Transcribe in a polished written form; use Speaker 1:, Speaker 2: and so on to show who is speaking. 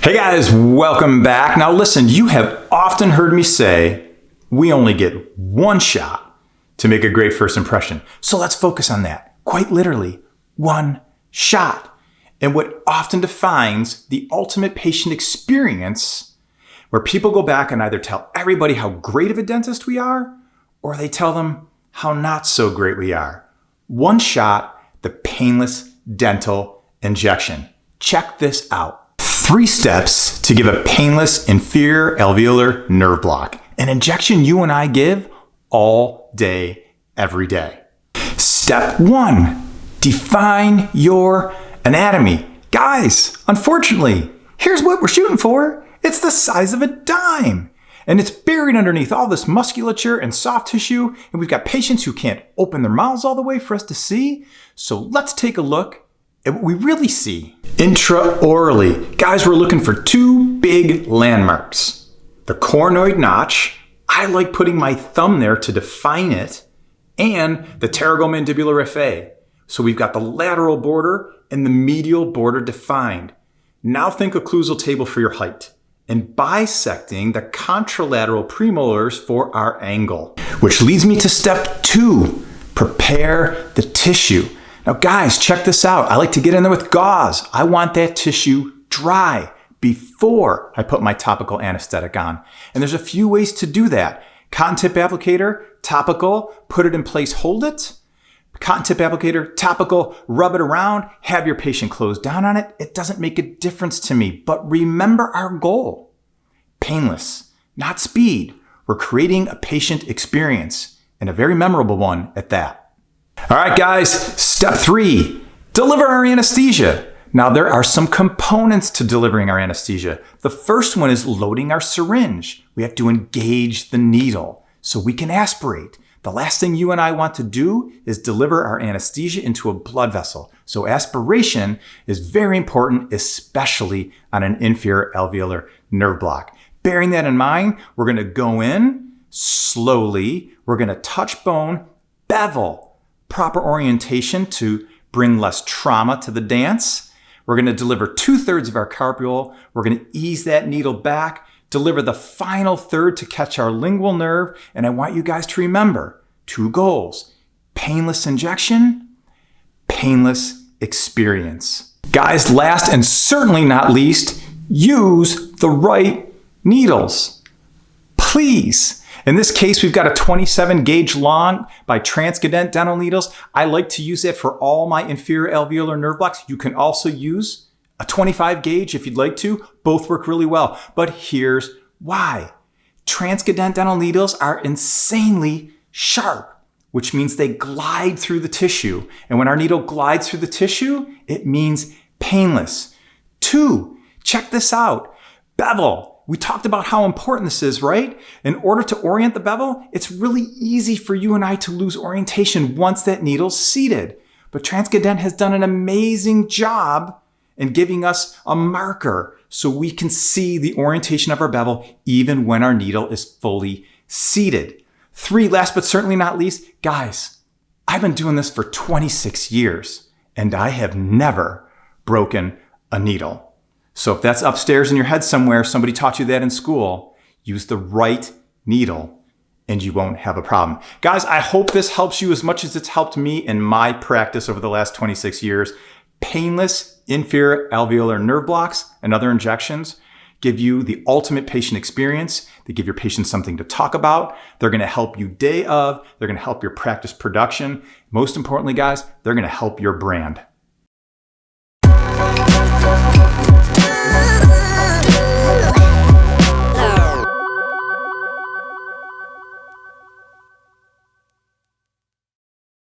Speaker 1: Hey guys, welcome back. Now listen, you have often heard me say we only get one shot to make a great first impression. So let's focus on that. Quite literally, one shot. And what often defines the ultimate patient experience, where people go back and either tell everybody how great of a dentist we are, or they tell them how not so great we are. One shot, the painless dental injection. Check this out. 3 steps to give a painless inferior alveolar nerve block. An injection you and I give all day, every day. Step 1, define your anatomy. Guys, unfortunately, here's what we're shooting for. It's the size of a dime. And it's buried underneath all this musculature and soft tissue. And we've got patients who can't open their mouths all the way for us to see. So let's take a look at what we really see. Intraorally, guys, we're looking for 2 big landmarks. The coronoid notch, I like putting my thumb there to define it, and the pterygomandibular raphe. So we've got the lateral border and the medial border defined. Now think occlusal table for your height and bisecting the contralateral premolars for our angle. Which leads me to step 2, prepare the tissue. Now guys, check this out. I like to get in there with gauze. I want that tissue dry before I put my topical anesthetic on. And there's a few ways to do that. Cotton tip applicator, topical, put it in place, hold it. Cotton tip applicator, topical, rub it around, have your patient close down on it. It doesn't make a difference to me, but remember our goal. Painless, not speed. We're creating a patient experience, and a very memorable one at that. All right, guys, step 3, deliver our anesthesia. Now, there are some components to delivering our anesthesia. The first one is loading our syringe. We have to engage the needle so we can aspirate. The last thing you and I want to do is deliver our anesthesia into a blood vessel. So aspiration is very important, especially on an inferior alveolar nerve block. Bearing that in mind, we're going to go in slowly. We're going to touch bone, bevel. Proper orientation to bring less trauma to the dance. We're going to deliver 2/3 of our carpule. We're going to ease that needle back, deliver the final third to catch our lingual nerve. And I want you guys to remember 2 goals: painless injection, painless experience. Guys, last and certainly not least, use the right needles. Please. In this case, we've got a 27 gauge long by Transcadent dental needles. I like to use that for all my inferior alveolar nerve blocks. You can also use a 25 gauge if you'd like to. Both work really well. But here's why. Transcadent dental needles are insanely sharp, which means they glide through the tissue. And when our needle glides through the tissue, it means painless. 2, check this out. Bevel. We talked about how important this is, right? In order to orient the bevel, it's really easy for you and I to lose orientation once that needle's seated. But Transcadent has done an amazing job in giving us a marker so we can see the orientation of our bevel even when our needle is fully seated. 3, last but certainly not least, guys, I've been doing this for 26 years and I have never broken a needle. So if that's upstairs in your head somewhere, somebody taught you that in school, use the right needle and you won't have a problem. Guys, I hope this helps you as much as it's helped me in my practice over the last 26 years. Painless inferior alveolar nerve blocks and other injections give you the ultimate patient experience. They give your patients something to talk about. They're going to help you day of. They're going to help your practice production. Most importantly, guys, they're going to help your brand.